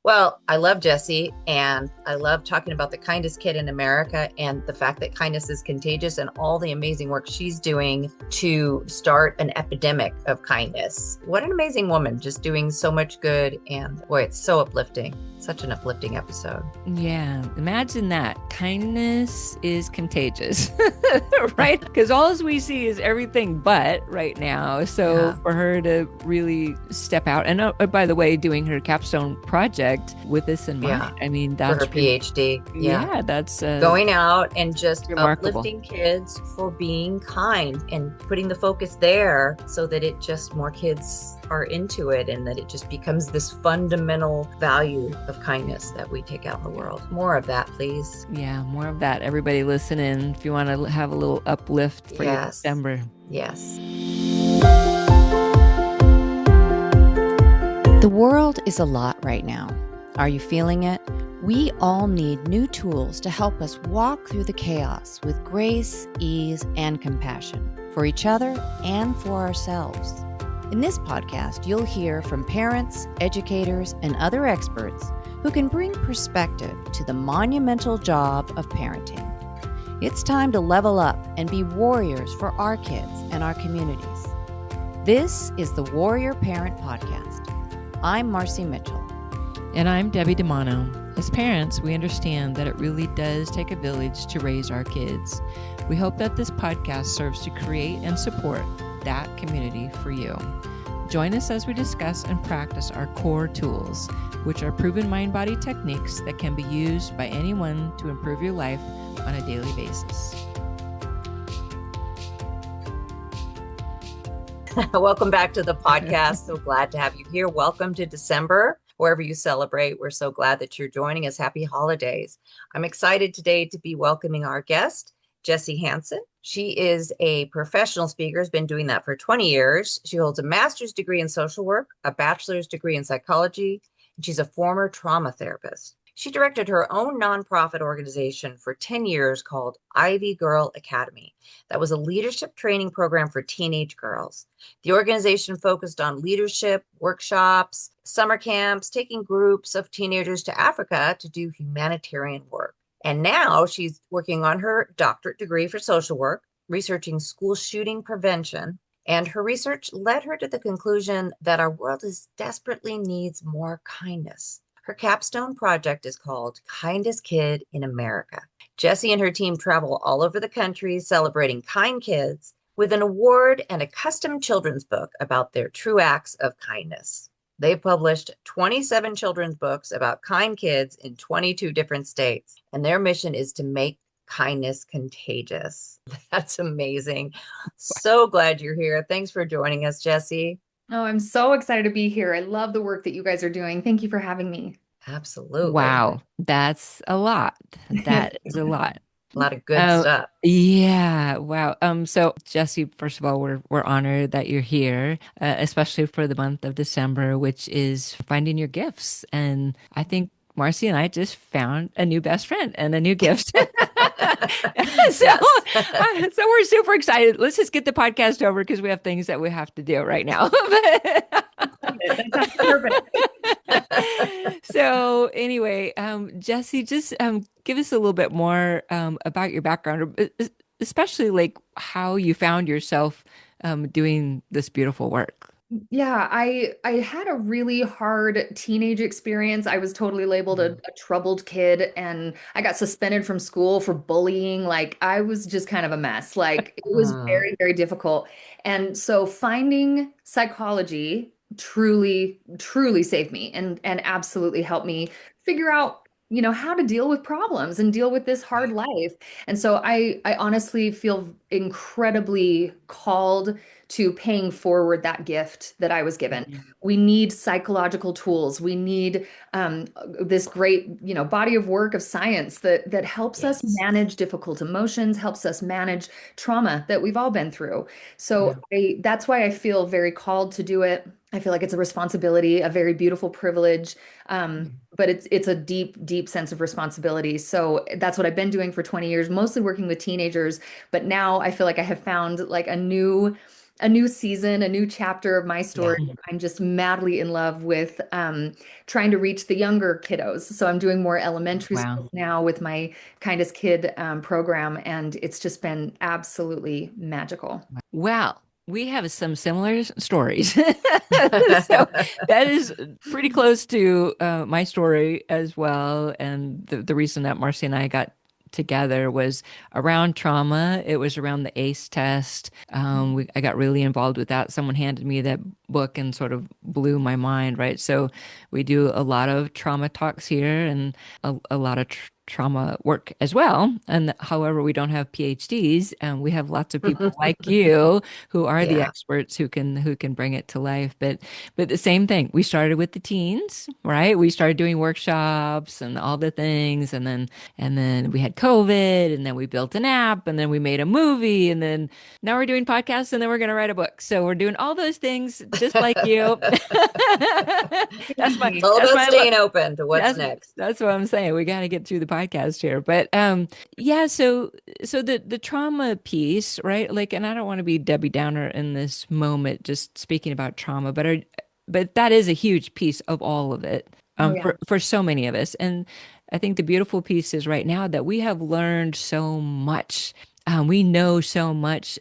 Well, I love Jessie, and I love talking about the kindest kid in America and the fact that kindness is contagious and all the amazing work she's doing to start an epidemic of kindness. What an amazing woman, just doing so much good. And boy, it's so uplifting. Such an uplifting episode. Yeah, imagine that. Kindness is contagious, right? Because all we see is everything but right now. So for her to really step out, and by the way, doing her capstone project with this in mind. I mean, that's for her PhD. Yeah, that's going out and just remarkable. Uplifting kids for being kind and putting the focus there so that it just more kids are into it and that it just becomes this fundamental value of kindness that we take out in the world. More of that, please. Yeah, more of that. Everybody listen in if you want to have a little uplift for your December. Yes. The world is a lot right now. Are you feeling it? We all need new tools to help us walk through the chaos with grace, ease, and compassion for each other and for ourselves. In this podcast, you'll hear from parents, educators, and other experts who can bring perspective to the monumental job of parenting. It's time to level up and be warriors for our kids and our communities. This is the Warrior Parent Podcast. I'm Marci Mitchell. And I'm Debbie DiManno. As parents, we understand that it really does take a village to raise our kids. We hope that this podcast serves to create and support that community for you. Join us as we discuss and practice our core tools, which are proven mind-body techniques that can be used by anyone to improve your life on a daily basis. Welcome back to the podcast. So glad to have you here. Welcome to December. Wherever you celebrate, we're so glad that you're joining us. Happy holidays. I'm excited today to be welcoming our guest, Jessie Hansen. She is a professional speaker, has been doing that for 20 years. She holds a master's degree in social work, a bachelor's degree in psychology, and she's a former trauma therapist. She directed her own nonprofit organization for 10 years called Ivy Girl Academy. That was a leadership training program for teenage girls. The organization focused on leadership, workshops, summer camps, taking groups of teenagers to Africa to do humanitarian work. And now she's working on her doctorate degree for social work, researching school shooting prevention. And her research led her to the conclusion that our world desperately needs more kindness. Her capstone project is called Kindest Kid in America. Jessie and her team travel all over the country celebrating kind kids with an award and a custom children's book about their true acts of kindness. They've published 27 children's books about kind kids in 22 different states, and their mission is to make kindness contagious. That's amazing. So glad you're here. Thanks for joining us, Jessie. Oh, I'm so excited to be here. I love the work that you guys are doing. Thank you for having me. Absolutely. Wow, that's a lot. That is a lot. A lot of good stuff. Yeah. Wow. So Jessie, first of all, we're honored that you're here, especially for the month of December, which is finding your gifts. And I think Marci and I just found a new best friend and a new gift. So we're super excited. Let's just get the podcast over because we have things that we have to do right now. That sounds perfect. So anyway, Jessie, just give us a little bit more about your background, especially like how you found yourself doing this beautiful work. Yeah, I had a really hard teenage experience. I was totally labeled a troubled kid, and I got suspended from school for bullying. Like, I was just kind of a mess. Like, it was very, very difficult. And so finding psychology truly, truly saved me and absolutely helped me figure out, how to deal with problems and deal with this hard life. And so I honestly feel incredibly called to paying forward that gift that I was given. We need psychological tools. We need this great, body of work of science that helps us manage difficult emotions, helps us manage trauma that we've all been through. So that's why I feel very called to do it. I feel like it's a responsibility, a very beautiful privilege, but it's a deep, deep sense of responsibility. So that's what I've been doing for 20 years, mostly working with teenagers. But now I feel like I have found like a new a new season, a new chapter of my Yeah. story. I'm just madly in love with trying to reach the younger kiddos. So I'm doing more elementary Wow. school now with my Kindest Kid program, and it's just been absolutely magical. Well, we have some similar stories. So that is pretty close to my story as well. And the reason that Marcy and I got together was around trauma. It was around the ACE test. I got really involved with that. Someone handed me that book and sort of blew my mind, right? So we do a lot of trauma talks here and a lot of trauma work as well. And however, we don't have PhDs, and we have lots of people like you who are the Yeah. experts who can bring it to life. But the same thing. We started with the teens, right? We started doing workshops and all the things, and then we had COVID, and then we built an app, and then we made a movie, and then now we're doing podcasts, and then we're going to write a book. So we're doing all those things just like you. It's all That's about my staying open to what's that's next. that's what I'm saying. We got to get through the podcast here. But yeah, so the trauma piece, right? Like, and I don't want to be Debbie Downer in this moment just speaking about trauma, but that is a huge piece of all of it. Oh, yeah. For so many of us. And I think the beautiful piece is right now that we have learned so much. We know so much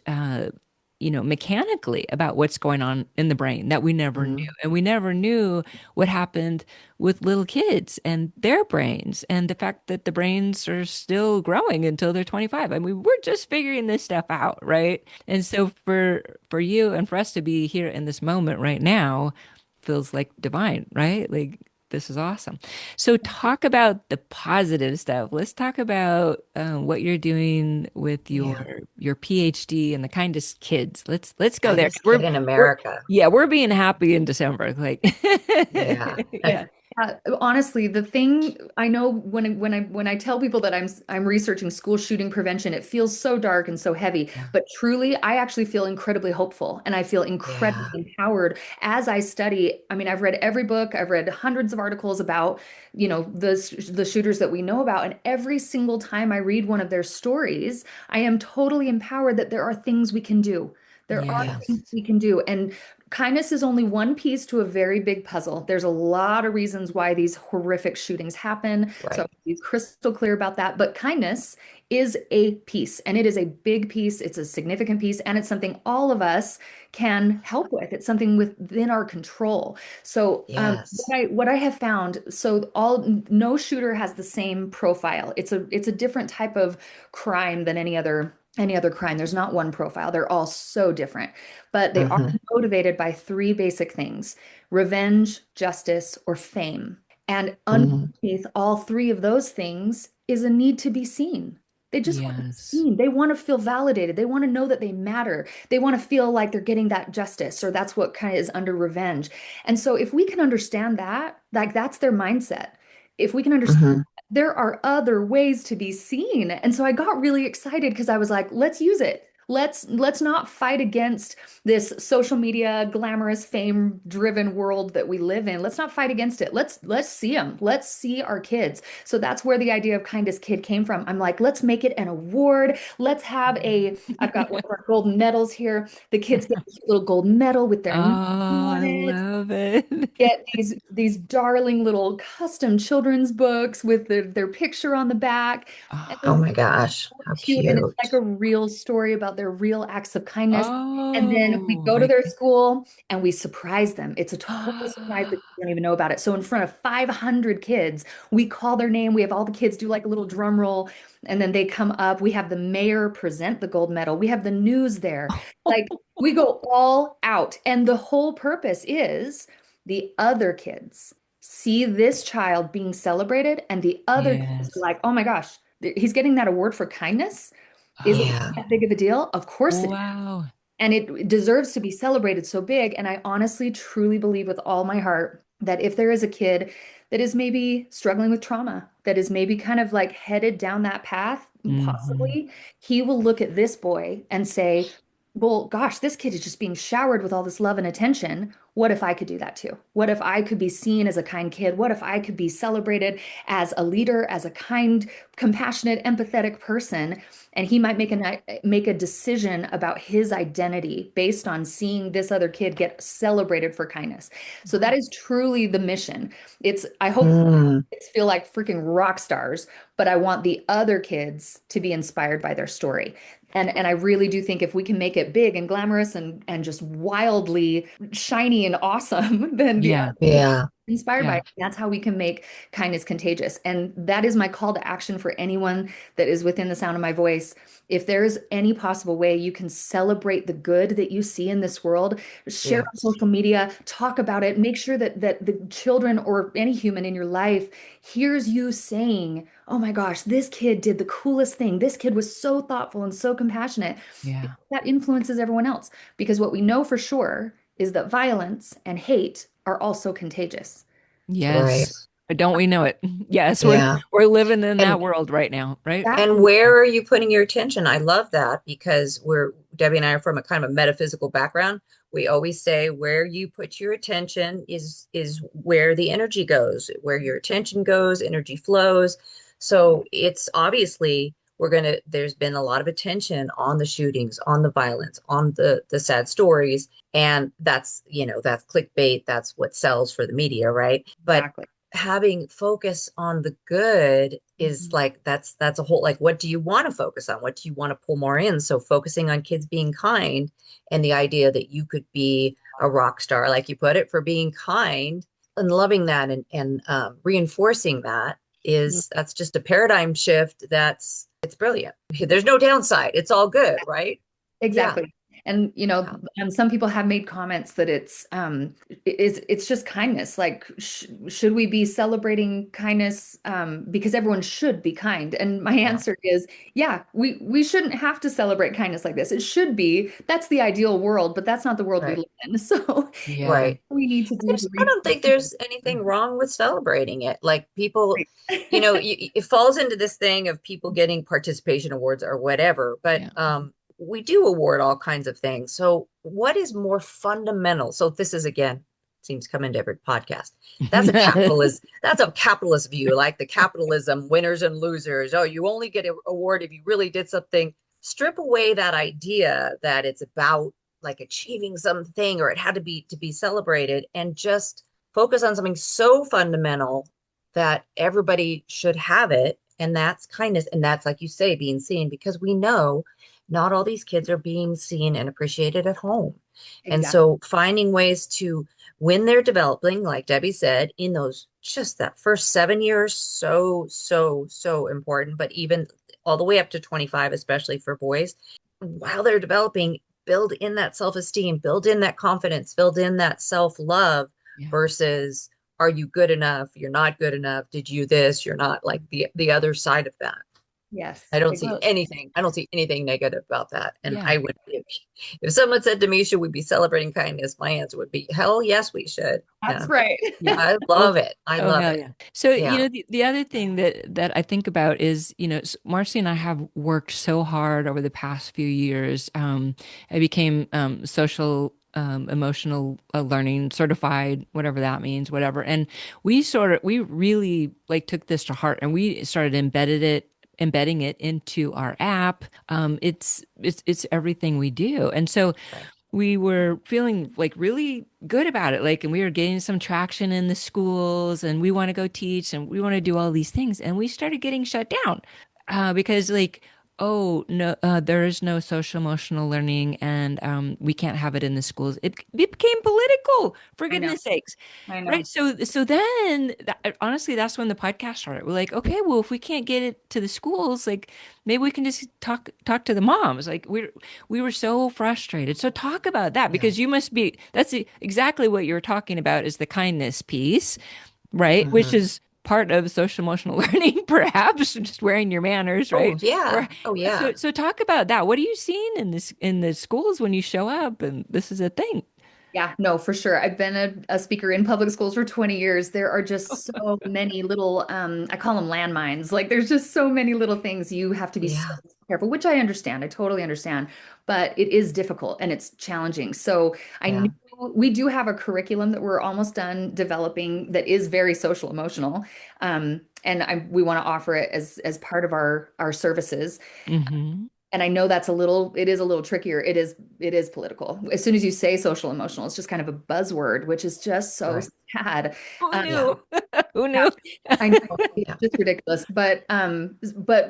mechanically about what's going on in the brain that we never knew. Mhm. And we never knew what happened with little kids and their brains and the fact that the brains are still growing until they're 25. I mean, we're just figuring this stuff out, right? And so for you and for us to be here in this moment right now feels like divine, right? Like this is awesome. So talk about the positive stuff. Let's talk about what you're doing with Yeah. your PhD and the kindest kids. Let's go there. Kindest kid in We're America. yeah, we're being happy in December. Like Yeah. yeah. Honestly, the thing I know when I tell people that I'm researching school shooting prevention, it feels so dark and so heavy. Yeah. But truly, I actually feel incredibly hopeful, and I feel incredibly Yeah. empowered as I study. I mean, I've read every book, I've read hundreds of articles about, the shooters that we know about, and every single time I read one of their stories, I am totally empowered that there are things we can do. There are Yeah. things Yes. we can do, and kindness is only one piece to a very big puzzle. There's a lot of reasons why these horrific shootings happen. So Right. be crystal clear about that. But kindness is a piece, and it is a big piece. It's a significant piece, and it's something all of us can help with. It's something within our control. So Yes. what I have found, so all no shooter has the same profile. It's a different type of crime than any other crime. There's not one profile. They're all so different, but they are Hmm. motivated by three basic things: revenge, justice, or fame. And Hmm. underneath all three of those things is a need to be seen. They just want to be Yes. seen. They want to feel validated. They want to know that they matter. They want to feel like they're getting that justice, or that's what kind of is under revenge. And so if we can understand that, like that's their mindset. If we can understand Hmm. there are other ways to be seen. And so I got really excited because I was like, let's use it. Let's not fight against this social media glamorous fame driven world that we live in. Let's not fight against it. Let's see them. Let's see our kids. So that's where the idea of Kindest Kid came from. I'm like, let's make it an award. Let's have I've got one of our golden medals here. The kids get a little gold medal with Oh, their name on I it, love it. get these darling little custom children's books with their picture on the back. And Oh Oh, my gosh. How cute, and it's like cute. a real story about their real acts of kindness. And then we oh go to my their school and we surprise them. It's a total surprise that you don't even know about it. So in front of 500 kids, we call their name. We have all the kids do like a little drum roll, and then they come up. We have the mayor present the gold medal. We have the news there. Like we go all out. And the whole purpose is the other kids see this child being celebrated, and the other kids are Yes. like, oh my gosh, he's getting that award for kindness. Is it Yeah. that big of a deal? Of course it is. Wow. And it deserves to be celebrated so big. And I honestly, truly believe with all my heart that if there is a kid that is maybe struggling with trauma, that is maybe kind of like headed down that path, Hmm. possibly, he will look at this boy and say, well, gosh, this kid is just being showered with all this love and attention. What if I could do that too? What if I could be seen as a kind kid? What if I could be celebrated as a leader, as a kind, compassionate, empathetic person? And he might make a decision about his identity based on seeing this other kid get celebrated for kindness. So that is truly the mission. I hope Mm, kids feel like freaking rock stars, but I want the other kids to be inspired by their story. And I really do think if we can make it big and glamorous and just wildly shiny and awesome, then the Yeah. other kids yeah. are inspired by Yeah. it. That's how we can make kindness contagious. And that is my call to action for anyone that is within the sound of my voice. If there's any possible way you can celebrate the good that you see in this world, share on Yes. social media, talk about it, make sure that the children or any human in your life hears you saying, oh my gosh, this kid did the coolest thing. This kid was so thoughtful and so compassionate. Yeah. That influences everyone else. Because what we know for sure is that violence and hate are also contagious. So Right. Yes. Don't we know it? Yes, Yeah. we're living in that And world right now, right? and exactly. where are you putting your attention? I love that because Debbie and I are from a kind of a metaphysical background. We always say where you put your attention is where the energy goes. Where your attention goes, energy flows. So it's obviously there's been a lot of attention on the shootings, on the violence, on the sad stories. And that's clickbait. That's what sells for the media, right? But Exactly. having focus on the good is Mhm. like that's a whole, like, what do you want to focus on? What do you want to pull more in? So focusing on kids being kind and the idea that you could be a rock star, like you put it, for being kind and loving that and reinforcing that is that's just a paradigm shift. It's brilliant. There's no downside. It's all good, right? Yeah. Exactly. And some people have made comments that it's just kindness. Like, should we be celebrating kindness because everyone should be kind? And my Yeah. answer is, yeah, we shouldn't have to celebrate kindness like this. It should be, that's the ideal world, but that's not the world we Right. live in. So Yeah. Right. we need to do to I reach don't think there's anything wrong with celebrating it. Like people, it falls into this thing of people getting participation awards or whatever, but Yeah. we do award all kinds of things. So what is more fundamental? So this is, again, seems to come into every podcast. That's a capitalist view, like the capitalism, winners and losers. Oh, you only get an award if you really did something. Strip away that idea that it's about like achieving something or it had to be celebrated, and just focus on something so fundamental that everybody should have it, and that's kindness. And that's, like you say, being seen, because we know not all these kids are being seen and appreciated at home. And exactly. so finding ways to, when they're developing, like Debbie said, in those, just that first 7 years, so important, but even all the way up to 25, especially for boys, while they're developing, build in that self-esteem, build in that confidence, build in that self-love, Yeah. versus are you good enough? You're not good enough. Did you this? You're not, like the other side of that. Yes. I don't see Well, anything. I don't see anything negative about that. And yeah. I would, if someone said to me, should we be celebrating kindness? My answer would be, hell yes, we should. That's Yeah. right. Yeah. I Well, love it. I oh love hell it. yeah. So, Yeah. the other thing that I think about is, Marcy and I have worked so hard over the past few years. I became social emotional learning certified, whatever that means, whatever. And we really like took this to heart, and we started embedding it into our app. It's everything we do. And so Right. we were feeling like really good about it. Like, and we were getting some traction in the schools, and we want to go teach, and we want to do all these things. And we started getting shut down because, like, oh no, there is no social emotional learning, and we can't have it in the schools. It became political, for I know. goodness sakes, I know. right? So then, honestly, that's when the podcast started. We're like, okay, well, if we can't get it to the schools, like maybe we can just talk to the moms. Like we were so frustrated. So talk about that, Yeah. because that's exactly what you're talking about, is the kindness piece, right? Which Mhm. is part of social emotional learning, perhaps just wearing your manners, Oh, right? yeah. Or Oh, so yeah. talk about that. What are you seeing in the schools when you show up and this is a thing? Yeah, no, for sure. I've been a speaker in public schools for 20 years. There are just so many little, I call them landmines. Like there's just so many little things you have to be so Yeah. careful, which I understand. I totally understand, but it is difficult and it's challenging. So I knew Yeah. we do have a curriculum that we're almost done developing that is very social emotional. And we want to offer it as part of our services. Mm-hmm. And I know it is a little trickier. It is political. As soon as you say social emotional, it's just kind of a buzzword, which is just so Right. sad. Who Yeah. knew? Who Yeah, knew? I know it's Yeah. just ridiculous. But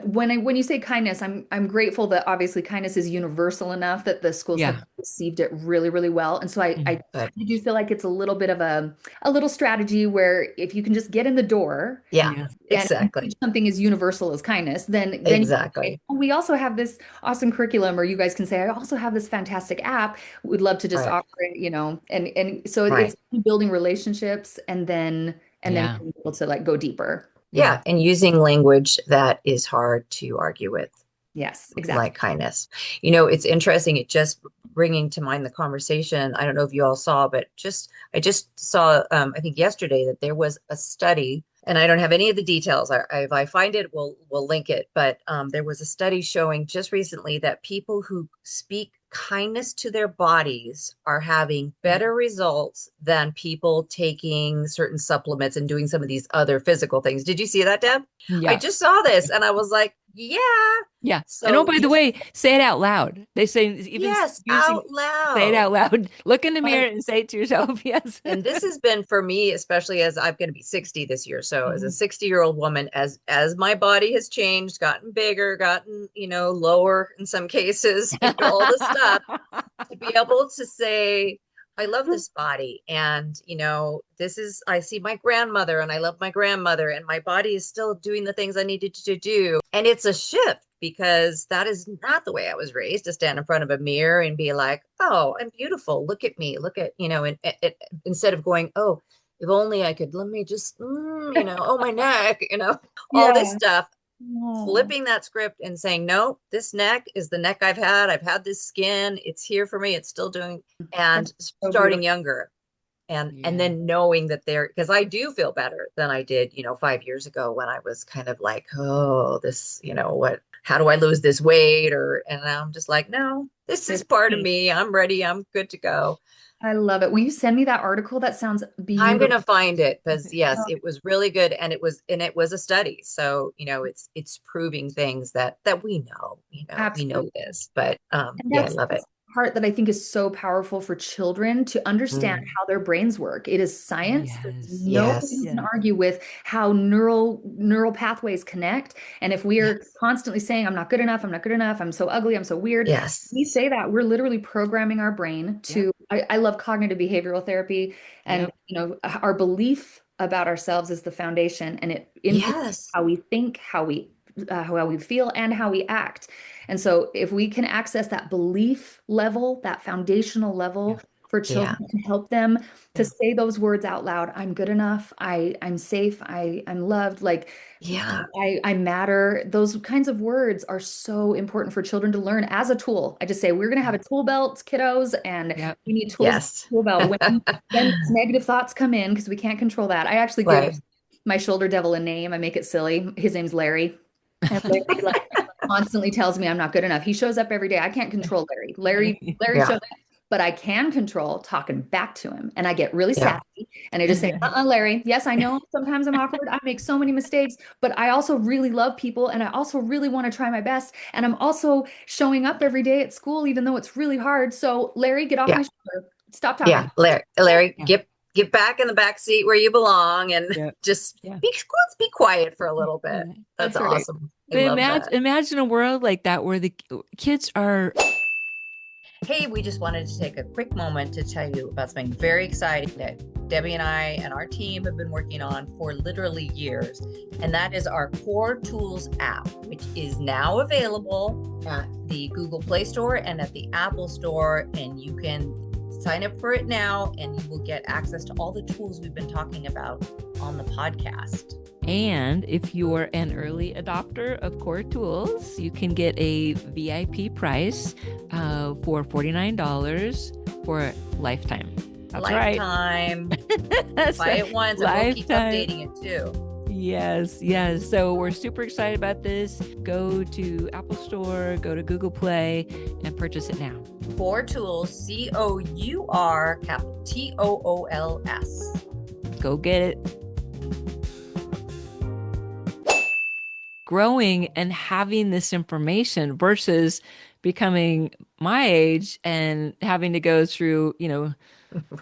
when you say kindness, I'm grateful that obviously kindness is universal enough that the schools have Yeah. received it really, really well. And so I But do feel like it's a little bit of a little strategy where if you can just get in the door yeah, Yeah. and exactly. something as universal as kindness, then you can say, Exactly. "Oh, we also have this awesome curriculum," or you guys can say, I also have this fantastic app. We'd love to just Right. offer it, and so it's Right. building relationships and then Yeah. being able to like go deeper. Yeah. Yeah. And using language that is hard to argue with, Yes, exactly. like kindness. It's interesting. It just bringing to mind the conversation. I don't know if you all saw, but I just saw, I think yesterday that there was a study, and I don't have any of the details. If I find it, we'll link it. But there was a study showing just recently that people who speak kindness to their bodies are having better results than people taking certain supplements and doing some of these other physical things. Did you see that, Deb? I Yeah. just saw this and I was like, yeah. Yeah. And oh, So by the way, say it out loud. They say even yes, using out say it loud. out loud. Look in the And mirror and say it to yourself. Yes. and this has been for me, especially as I'm going to be 60 this year. So as a Mhm. 60-year-old woman, as my body has changed, gotten bigger, gotten, lower in some cases, all this stuff, to be able to say, I love this body. And, I see my grandmother and I love my grandmother, and my body is still doing the things I needed to do. And it's a shift because that is not the way I was raised, to stand in front of a mirror and be like, oh, I'm beautiful. Look at me. Look at, instead of going, oh, if only I could, let me just, oh, my neck, all this Yeah. stuff, Oh, flipping that script and saying, no, this neck is the neck I've had this skin, it's here for me, it's still doing, that's and so starting beautiful. younger, and Yeah. then knowing that because I do feel better than I did 5 years ago, when I was kind of like, oh, this, how do I lose this weight, and now I'm just like, no, this is It's part of me. me, I'm ready, I'm good to go. I love it. Will you send me that article? That sounds I'm beautiful. gonna find it, because yes, Oh, it was really good, and it was a study. So, it's proving things that we know absolutely. this, but And yeah, I that's love it. the part that I think is so powerful for children to understand Mm, how their brains work. It is science. There's Yes. nobody yes. who can Yeah. argue with how neural pathways connect. And if we are Yes. constantly saying, I'm not good enough, I'm not good enough, I'm so ugly, I'm so weird, we Yes. say that we're literally programming our brain Yep. to, I love cognitive behavioral therapy, and Yep. our belief about ourselves is the foundation, and it influences Yes. how we think, how we feel, and how we act. And so if we can access that belief level, that foundational Yeah. level for Yeah. children, to help them to Yeah. say those words out loud, I'm good enough, I'm safe, I'm loved, like Yeah. I matter. Those kinds of words are so important for children to learn as a tool. I just say we're going to have a tool belt, kiddos, and Yep. we need tools in Yes. the tool belt when those negative thoughts come in, because we can't control that. I actually give Right. my shoulder devil a name. I make it silly. His name's Larry. And Larry like constantly tells me I'm not good enough. He shows up every day. I can't control Larry. Larry Yeah. shows up, but I can control talking back to him. And I get really Yeah. sassy and I just say, Larry, yes, I know sometimes I'm awkward. I make so many mistakes, but I also really love people and I also really want to try my best. And I'm also showing up every day at school, even though it's really hard. So, Larry, get off Yeah. my shoulder. Stop Yeah. talking. Larry, Yeah. get back in the back seat where you belong, and Yeah. just Yeah. be quiet for a little bit. Yeah. That's That's right. awesome. I But love that. imagine a world like that where the kids are. Hey, we just wanted to take a quick moment to tell you about something very exciting that Debbie and I and our team have been working on for literally years. And that is our Cour Tools app, which is now available at the Google Play Store and at the Apple Store. And you can sign up for it now, and you will get access to all the tools we've been talking about on the podcast. And if you're an early adopter of Cour Tools, you can get a VIP price for $49 for a lifetime. That's right. Lifetime. That's Buy right. it once and we'll keep Lifetime. updating it too. Yes, yes. So we're super excited about this. Go to Apple Store, go to Google Play, and purchase it now. Cour Tools, COUR, capital TOOLS. Go get it. Growing and having this information versus becoming my age and having to go through,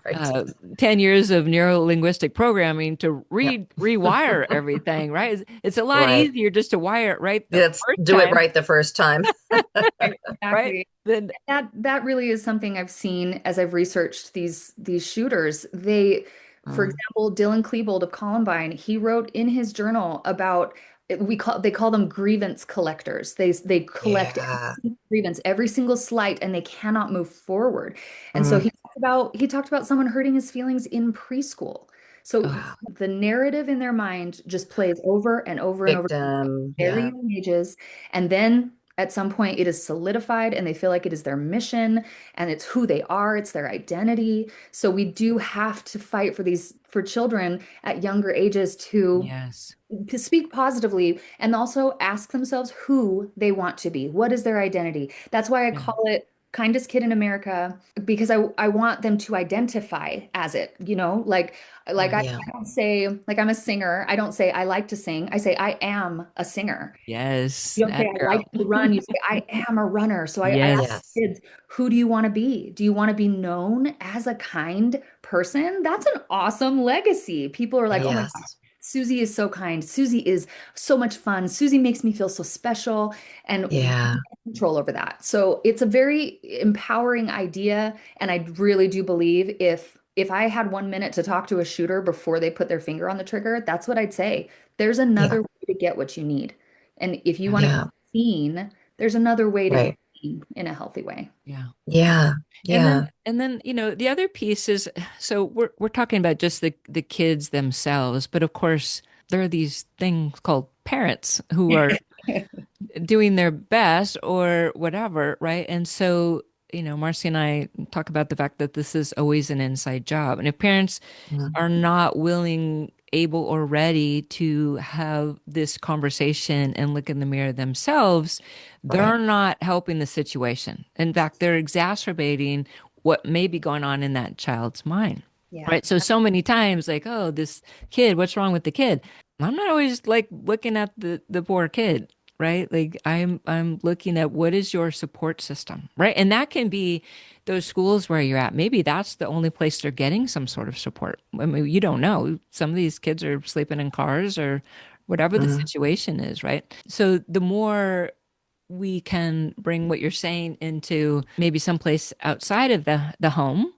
Right. 10 years of neuro-linguistic programming to Yep. rewire everything, right? It's a lot Right. easier just to wire it right the Let's first do it time, right the first time. right? Exactly. Then That really is something I've seen as I've researched these shooters. For example, Dylan Klebold of Columbine, he wrote in his journal about they call them grievance collectors. They collect every Yeah. single grievance, every single slight, and they cannot move forward. And so Mm. he talked about someone hurting his feelings in preschool. So Wow. the narrative in their mind just plays over and over and over, Victim. very Yeah. young ages, and then at some point it is solidified and they feel like it is their mission and it's who they are, it's their identity. So we do have to fight for children at younger ages yes, to speak positively and also ask themselves who they want to be. What is their identity? That's why I yeah, call it Kindest Kid in America, because I want them to identify as it, like yeah, Yeah. I don't say like I'm a singer. I don't say I like to sing. I say I am a singer. yes, You don't say that I girl. like to run. You say I am a runner. So I ask Yes, Yes. kids, who do you want to be? Do you want to be known as a kind person? That's an awesome legacy. People are like, oh my God, Yes. Susie is so kind. Susie is so much fun. Susie makes me feel so special. And we Yeah. have control over that. So it's a very empowering idea. And I really do believe if I had 1 minute to talk to a shooter before they put their finger on the trigger, that's what I'd say. There's Yeah. another way to get what you need. And if you want to Yeah. be seen, there's another way to be Right. seen in a healthy way. yeah. Yeah. And Yeah. then the other piece is, so we're talking about just the kids themselves, but of course there are these things called parents who are doing their best or whatever, right? And so, Marci and I talk about the fact that this is always an inside job. And if parents Mm. are not willing, able, or ready to have this conversation and look in the mirror themselves, Right. they're not helping the situation. In fact, they're exacerbating what may be going on in that child's mind. Yeah. Right. So many times, like, oh, this kid, what's wrong with the kid? I'm not always like looking at the poor kid, right? Like I'm looking at what is your support system, right? And that can be those schools where you're at. Maybe that's the only place they're getting some sort of support. I mean, you don't know. Some of these kids are sleeping in cars or whatever the Mm. situation is, right? So the more we can bring what you're saying into maybe someplace outside of the home,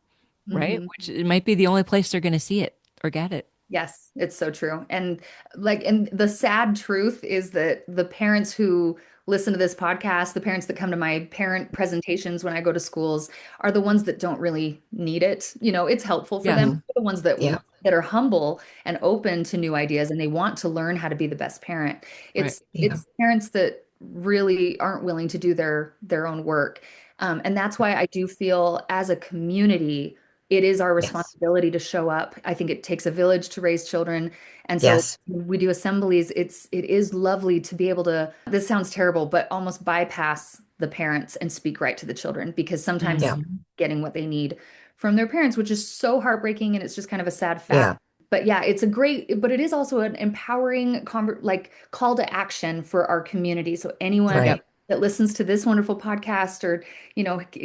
right? Mhm. Which it might be the only place they're going to see it or get it. Yes, it's so true. And the sad truth is that the parents who listen to this podcast, the parents that come to my parent presentations when I go to schools are the ones that don't really need it. It's helpful for them. Yes. Mhm. They're the ones Yeah. that are humble and open to new ideas and they want to learn how to be the best parent. Right. Yeah. It's parents that really aren't willing to do their own work. And that's why I do feel as a community it is our Yes. responsibility to show up. I think it takes a village to raise children. And so Yes. when we do assemblies, it is lovely to be able to, this sounds terrible, but almost bypass the parents and speak right to the children because sometimes Yeah. getting what they need from their parents, which is so heartbreaking and it's just kind of a sad fact. Yeah. But yeah, but it is also an empowering call to action for our community. So anyone Right. that listens to this wonderful podcast or,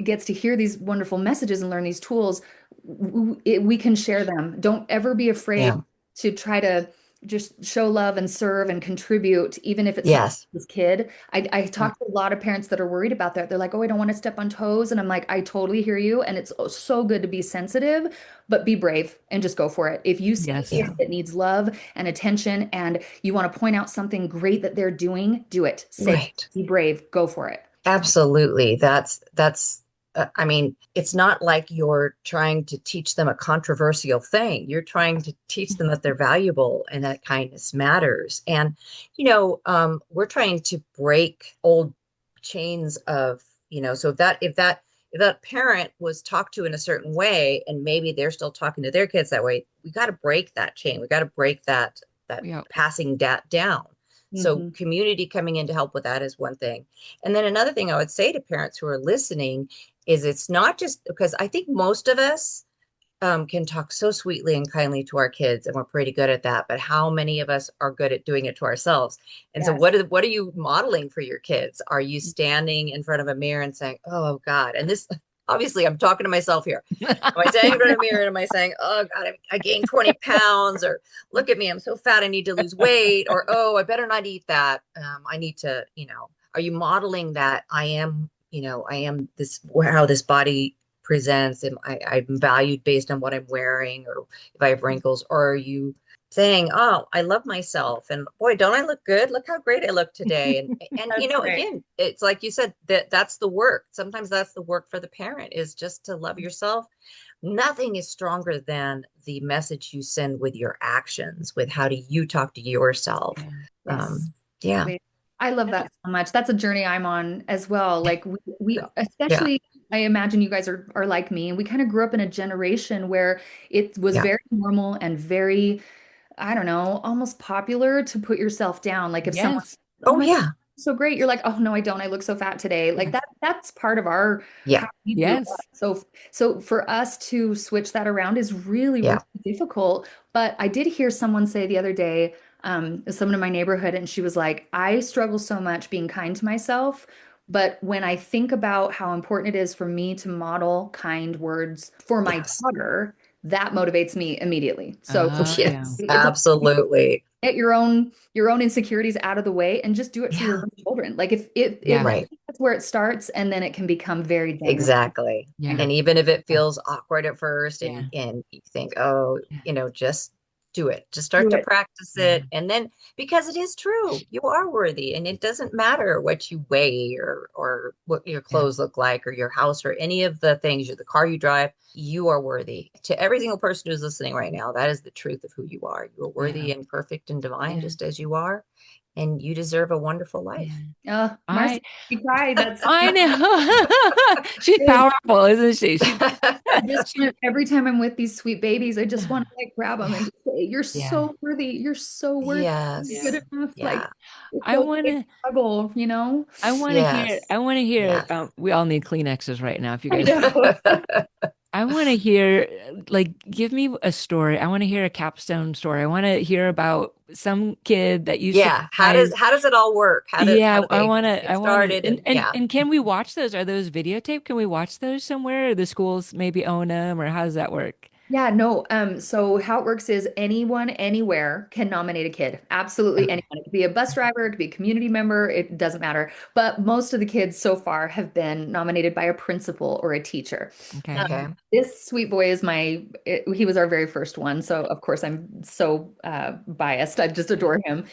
gets to hear these wonderful messages and learn these tools, we can share them. Don't ever be afraid Yeah. to try to just show love and serve and contribute, even if it's Yes. this kid. I Yeah. talk to a lot of parents that are worried about that. They're like, oh, I don't want to step on toes. And I'm like, I totally hear you. And it's so good to be sensitive, but be brave and just go for it. If you see a Yes. kid Yeah. that needs love and attention and you want to point out something great that they're doing, do it. Say, Right. be brave, go for it. Absolutely. I mean, it's not like you're trying to teach them a controversial thing. You're trying to teach them that they're valuable and that kindness matters. And, we're trying to break old chains of, so if that the parent was talked to in a certain way, and maybe they're still talking to their kids that way. We got to break that chain. We got to break that Yeah. passing that down. So Mm-hmm. community coming in to help with that is one thing. And then another thing I would say to parents who are listening is it's not just because I think most of us can talk so sweetly and kindly to our kids, and we're pretty good at that. But how many of us are good at doing it to ourselves? And so, Yes. what are you modeling for your kids? Are you standing in front of a mirror and saying, "Oh God"? And this, obviously, I'm talking to myself here. Am I standing in front of a mirror and am I saying, "Oh God, I gained 20 pounds," or "Look at me, I'm so fat, I need to lose weight," or "Oh, I better not eat that. I need to," Are you modeling that I am this, how this body presents, and I'm valued based on what I'm wearing, or if I have wrinkles? Or are you saying, "Oh, I love myself, and boy, don't I look good? Look how great I look today." And That's right. again, it's like you said, that's the work. Sometimes that's the work for the parent, is just to love yourself. Nothing is stronger than the message you send with your actions, with how do you talk to yourself. Yes. Yeah. I love that so much. That's a journey I'm on as well. Like we Yeah. especially, I imagine you guys are like me, and we kind of grew up in a generation where it was Yeah. very normal and very, I don't know, almost popular to put yourself down. Like if someone, Yes. oh Oh my God, yeah. so great, you're like, oh no, I don't. I look so fat today. Like Yes. that's part of our Yeah. how we grew up. Yes. So for us to switch that around is really, Yeah. really difficult. But I did hear someone say the other day, someone in my neighborhood, and she was like, I struggle so much being kind to myself. But when I think about how important it is for me to model kind words for my Yes. daughter, that motivates me immediately. So Oh, yeah. Yes, it's like absolutely. get your own insecurities out of the way and just do it for your Yeah. own children. Like if Yeah. Right. that's where it starts, and then it can become very dangling. Exactly. Yeah. And even if it Yeah. feels awkward at first, Yeah. and you think, "Oh, Yeah. just do it. Just Do start to it. practice Yeah. it." And then, because it is true, you are worthy, and it doesn't matter what you weigh, or what your Yeah. clothes look like, or your house, or any of the things, or the car you drive. You are worthy. To every single person who's listening right now, that is the truth of who you are. You are Yeah. worthy and perfect and divine, Yeah. just as you are, and you deserve a wonderful life. Marci, I you cried. I know. She's Good. powerful, isn't she? Every time I'm with these sweet babies, I just want to like grab them and just say, "You're Yeah. so worthy. You're so worthy. You're Yeah. Yes. good enough. Like Yeah. it's I want okay to to struggle." Yes. I want to hear Yes. we all need Kleenexes right now if you I guys know. I want to hear, like, give me a story. I want to hear a capstone story. I want to hear about some kid that you Yeah. How does surprised. it all work? How Yeah, do they I get want to, started? And yeah. and can we watch those? Are those videotaped? Can we watch those somewhere? Or the schools maybe own them, or how does that work? Yeah, no. So how it works is anyone, anywhere can nominate a kid. Absolutely Okay. anyone. It could be a bus driver, it could be a community member, it doesn't matter. But most of the kids so far have been nominated by a principal or a teacher. Okay. Okay. This sweet boy is he was our very first one. So of course I'm so biased. I just adore him.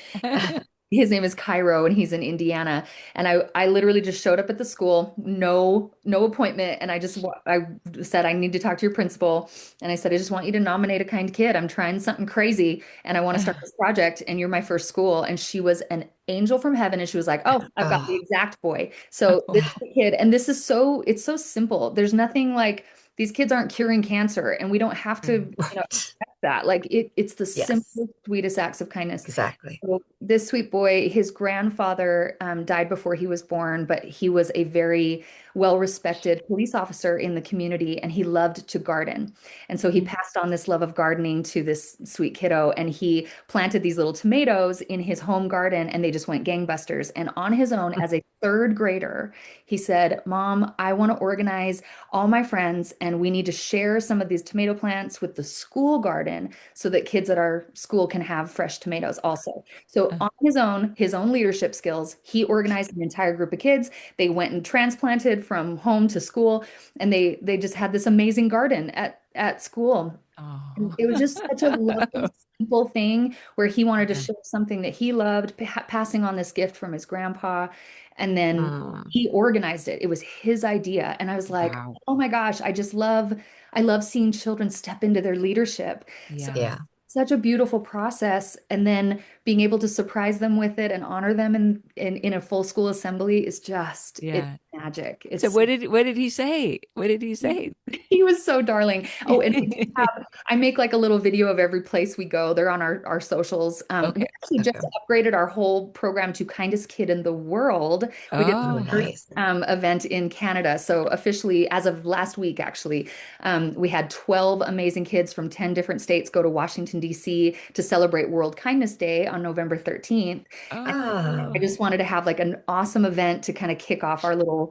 His name is Cairo, and he's in Indiana. And I literally just showed up at the school, no appointment, and I said I need to talk to your principal, and I said I just want you to nominate a kind kid. I'm trying something crazy, and I want to start this project, and you're my first school. And she was an angel from heaven, and she was like, "Oh, I've got the Oh, exact boy." So this is the kid, and it's so simple. There's nothing like these kids aren't curing cancer, and we don't have to, right. expect that. Like it's the Yes. simplest, sweetest acts of kindness. Exactly. So this sweet boy, his grandfather died before he was born, but he was a very well-respected police officer in the community, and he loved to garden. And so he passed on this love of gardening to this sweet kiddo, and he planted these little tomatoes in his home garden, and they just went gangbusters. And on his own, as a third grader, he said, "Mom, I want to organize all my friends, and we need to share some of these tomato plants with the school garden so that kids at our school can have fresh tomatoes also." So on his own leadership skills, he organized an entire group of kids. They went and transplanted from home to school, and they just had this amazing garden at school. And Oh. it was just such a lovely, simple thing where he wanted to Yeah. share something that he loved, passing on this gift from his grandpa. And then Mm, he organized it. It was his idea. And I was like, Wow. oh my gosh, I love seeing children step into their leadership. So Yeah. yeah. such a beautiful process. And then being able to surprise them with it and honor them in a full school assembly is just, it's Yeah. magic. So It's what did he say? What did he say? He was so darling. Oh, and we do have, I make like a little video of every place we go. They're on our socials. We Okay. actually just Okay. upgraded our whole program to Kindest Kid in the World. We did Oh, Oh, the first nice. event in Canada. So officially, as of last week, actually, we had 12 amazing kids from 10 different states go to Washington, D.C. to celebrate World Kindness Day on November 13th. I oh, just wanted to have like an awesome event to kind of kick off our little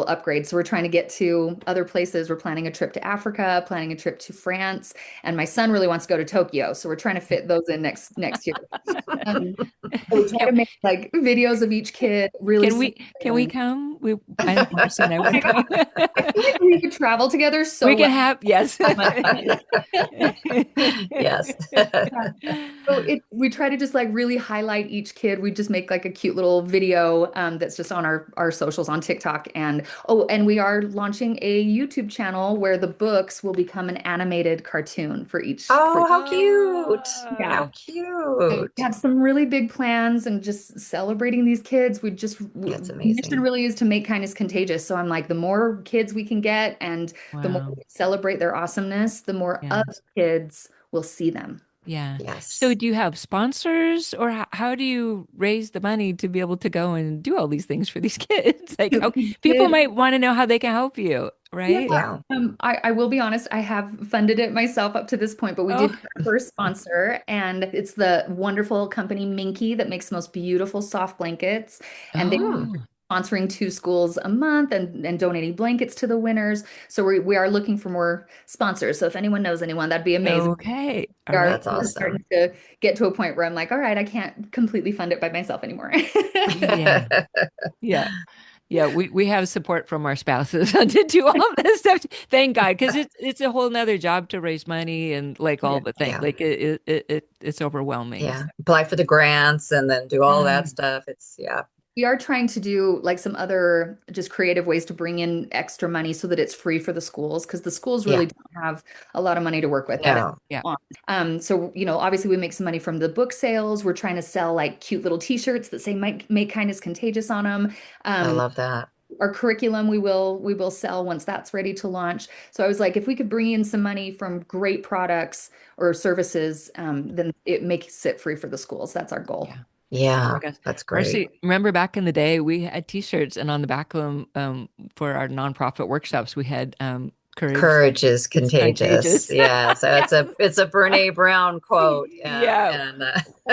upgrade. So we're trying to get to other places. We're planning a trip to Africa, planning a trip to France, and my son really wants to go to Tokyo. So we're trying to fit those in next year. Um, so we try can, to make like videos of each kid really can simple. we come? I know Marcy and I want to come. I feel like we would travel together so We well. can have, yes. Yes. Yeah. So we try to just like really highlight each kid. We just make like a cute little video that's just on our socials on TikTok. And we are launching a YouTube channel where the books will become an animated cartoon for Oh, each. how cute. Yeah. How Oh, So we cute. have some really big plans and just celebrating these kids. That's The mission amazing. really is to make kindness contagious. So I'm like, the more kids we can get and the more wow. we celebrate their awesomeness, the more Yeah. other kids will see them. Yeah. So Yes. do you have sponsors or how do you raise the money to be able to go and do all these things for these kids? Like, So how we people did, might want to know how they can help you, yeah. right? Yeah. I will be honest, I have funded it myself up to this point, but we did Oh, get our first sponsor, and it's the wonderful company Minky that makes the most beautiful soft blankets. And they Hmm. oh, sponsoring 2 schools a month and donating blankets to the winners. So we are looking for more sponsors. So if anyone knows anyone, that'd be amazing. okay. All We are right. That's we're starting awesome. to get to a point where I'm like, all right, I can't completely fund it by myself anymore. Yeah. Yeah. Yeah, we have support from our spouses to do all this stuff. Thank God, because it's a whole nother job to raise money and like all Yeah. the things. Yeah. Like it's overwhelming. Yeah. Apply for the grants and then do all Yeah. that stuff. It's, yeah. We are trying to do like some other just creative ways to bring in extra money so that it's free for the schools because the schools Yeah. really don't have a lot of money to work with. That is No. Yeah. on. So obviously we make some money from the book sales. We're trying to sell like cute little t-shirts that say make kindness contagious on them. I Um, love that. our curriculum we will sell once that's ready to launch. So I was like, if we could bring in some money from great products or services, then it makes it free for the schools. That's our goal. Yeah. Oh my Yeah. gosh. That's great. Marcy, remember back in the day, we had t-shirts and on the back of them, for our nonprofit workshops, we had courage Courage is is contagious. contagious. Yeah. So Yeah. it's a Brene Brown quote. Yeah. Yeah. And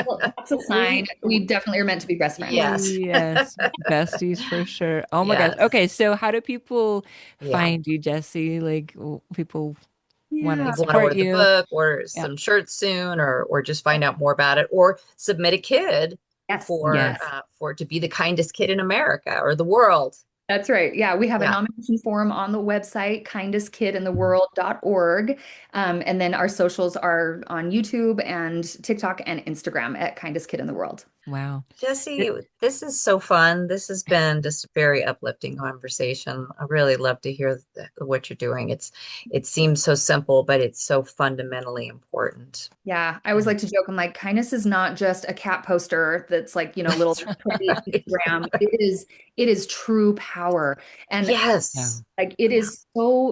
Well, that's a sign. We definitely are meant to be best friends. yes. Yes. Besties for sure. Oh my gosh. Yes. Okay. So how do people Yeah. find you, Jessie? Like people want to Yeah. People want to support order the you. book or Yeah. some shirts soon or just find out more about it or submit a kid Yes. for Yes. to be the kindest kid in America or the world. That's right. Yeah, we have a Yeah. nomination form on the website, kindestkidintheworld.org. And then our socials are on YouTube and TikTok and Instagram at Kindest Kid in the World. Wow. Jesse, this is so fun. This has been just a very uplifting conversation. I really love to hear what you're doing. It seems so simple, but it's so fundamentally important. Yeah, I always like to joke. I'm like, kindness is not just a cat poster that's like, little That's trendy right. Instagram. It is true power. And Yeah. Yes. like it Yeah. is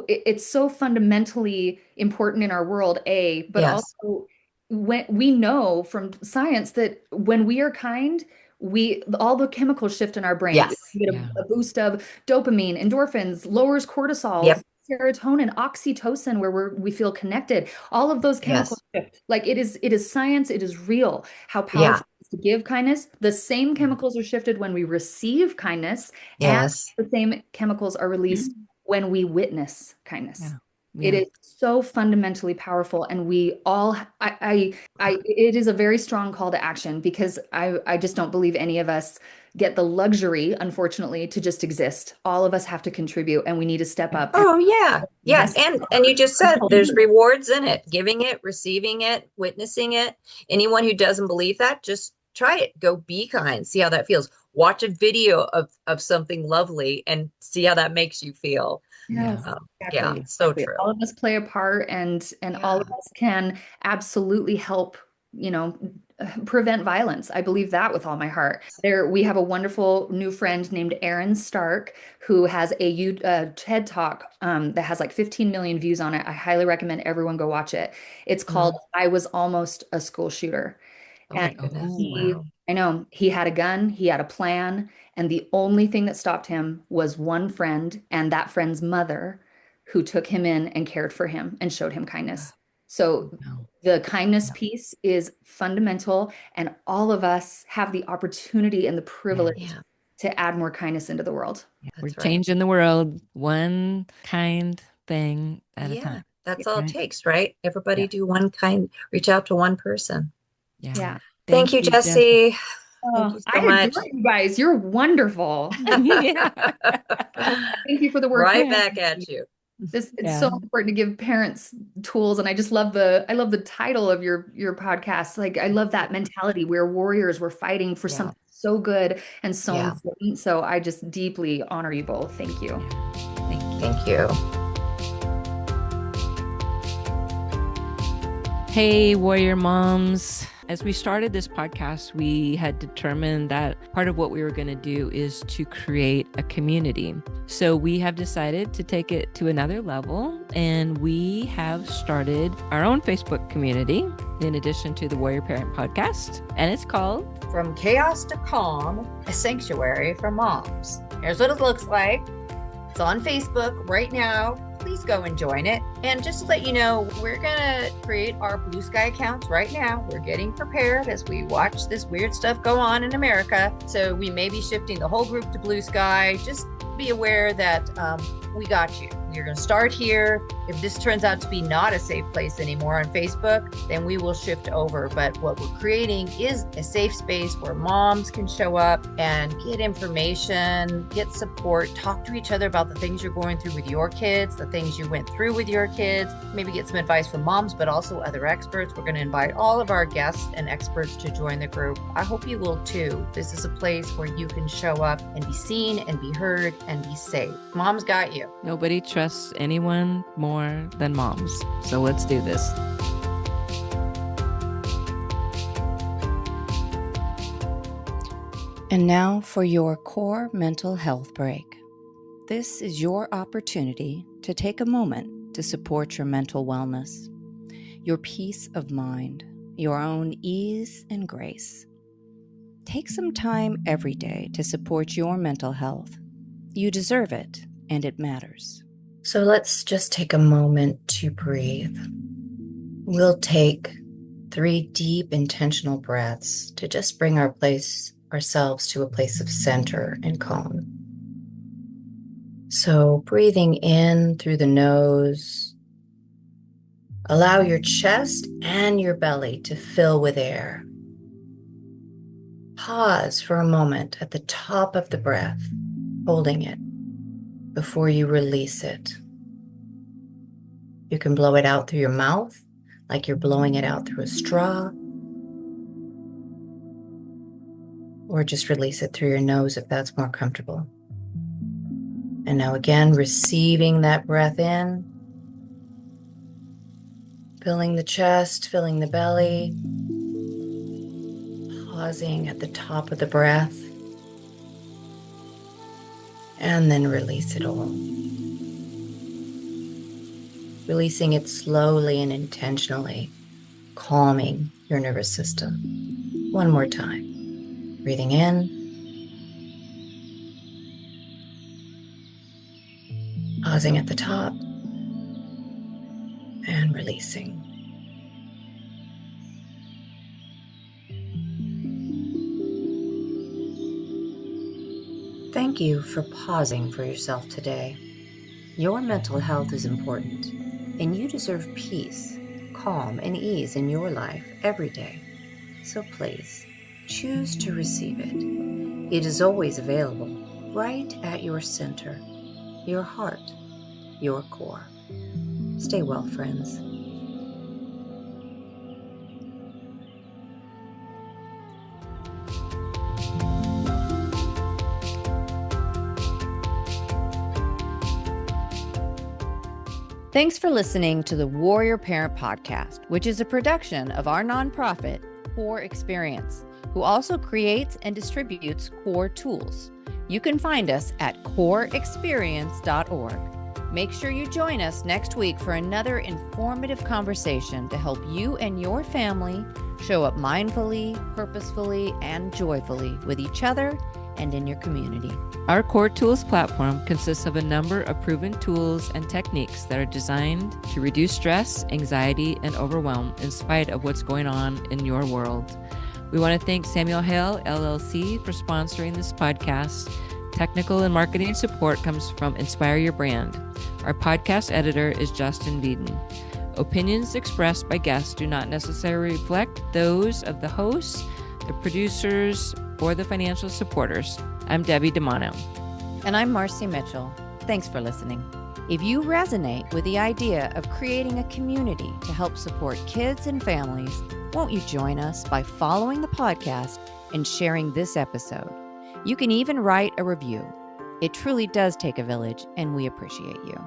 it's so fundamentally important in our world, but Yes. also when we know from science that when we are kind, we all the chemicals shift in our brain. Yes. We get Yeah. a boost of dopamine, endorphins, lowers cortisol, Yep. serotonin, oxytocin, where we feel connected. All of those chemicals Yes. shift. Like it is science, it is real. How Yeah. powerful it is to give kindness. The same chemicals are shifted when we receive kindness, and Yes. the same chemicals are released when we witness kindness. Yeah. It Yeah. is so fundamentally powerful, and we all, it is a very strong call to action because I just don't believe any of us get the luxury, unfortunately, to just exist. All of us have to contribute, and we need to step up and Oh yeah. Yeah. invest. And you just said there's rewards in it, giving it, receiving it, witnessing it. Anyone who doesn't believe that, just try it. Go be kind. See how that feels. Watch a video of something lovely and see how that makes you feel. Yes, Yeah, exactly. so Exactly. true. All of us play a part, and all Yeah. of us can absolutely help, prevent violence. I believe that with all my heart. We have a wonderful new friend named Erin Stark who has a TED Talk that has like 15 million views on it. I highly recommend everyone go watch it. It's called "I Was Almost a School Shooter." Oh my And goodness. he, Wow. I know, he had a gun, he had a plan, and the only thing that stopped him was one friend and that friend's mother who took him in and cared for him and showed him kindness. So Wow. the kindness Yeah. piece is fundamental, and all of us have the opportunity and the privilege Yeah, to add more kindness into the world. We're that's right. changing the world one kind thing at a Yeah, time. that's all it Right? takes, right? Everybody Yeah. do one kind, reach out to one person. Yeah. Yeah. Thank Thank you, you, Jess. Jesse. Thank Oh, you I so much. adore you guys. You're wonderful. Yeah. Thank you for the work you Right back do. at you. It's Yeah. so important to give parents tools, and I love the title of your podcast. Like, I love that mentality. We're warriors, we're fighting for Yeah. something so good and so Yeah. important. So I just deeply honor you both. Thank you. Thank you. Thank you. Hey, warrior moms. As we started this podcast, we had determined that part of what we were going to do is to create a community. So we have decided to take it to another level, and we have started our own Facebook community in addition to the Warrior Parent podcast, and it's called From Chaos to Calm, a sanctuary for moms. Here's what it looks like. It's on Facebook right now. Please go and join it. And just to let you know, we're going to create our Blue Sky accounts right now. We're getting prepared as we watch this weird stuff go on in America. So we may be shifting the whole group to Blue Sky. Just be aware that we got you. You're going to start here. If this turns out to be not a safe place anymore on Facebook, then we will shift over. But what we're creating is a safe space where moms can show up and get information, get support, talk to each other about the things you're going through with your kids, the things you went through with your kids, maybe get some advice from moms, but also other experts. We're going to invite all of our guests and experts to join the group. I hope you will too. This is a place where you can show up and be seen and be heard and be safe. Mom's got you. Nobody trusts anyone more than moms. So let's do this. And now for your core mental health break. This is your opportunity to take a moment to support your mental wellness, your peace of mind, your own ease and grace. Take some time every day to support your mental health. You deserve it, and it matters. So let's just take a moment to breathe. We'll take 3 deep intentional breaths to just bring ourselves to a place of center and calm. So breathing in through the nose, allow your chest and your belly to fill with air. Pause for a moment at the top of the breath, holding it before you release it. You can blow it out through your mouth, like you're blowing it out through a straw, or just release it through your nose if that's more comfortable. And now again, receiving that breath in, filling the chest, filling the belly, pausing at the top of the breath, and then release it all. Releasing it slowly and intentionally, calming your nervous system. One more time. Breathing in, pausing at the top, and releasing. Thank you for pausing for yourself today. Your mental health is important, and you deserve peace, calm, and ease in your life every day. So please, choose to receive it. It is always available right at your center, your heart, your core. Stay well, friends. Thanks for listening to the Warrior Parent Podcast, which is a production of our nonprofit, Cour Experience, who also creates and distributes Cour tools. You can find us at courexperience.org. Make sure you join us next week for another informative conversation to help you and your family show up mindfully, purposefully, and joyfully with each other and in your community. Our Cour Tools platform consists of a number of proven tools and techniques that are designed to reduce stress, anxiety, and overwhelm in spite of what's going on in your world. We want to thank Samuel Hale, LLC, for sponsoring this podcast. Technical and marketing support comes from Inspire Your Brand. Our podcast editor is Justin Beeden. Opinions expressed by guests do not necessarily reflect those of the hosts, the producers, or the financial supporters. I'm Debbie DiManno. And I'm Marci Mitchell. Thanks for listening. If you resonate with the idea of creating a community to help support kids and families, won't you join us by following the podcast and sharing this episode? You can even write a review. It truly does take a village, and we appreciate you.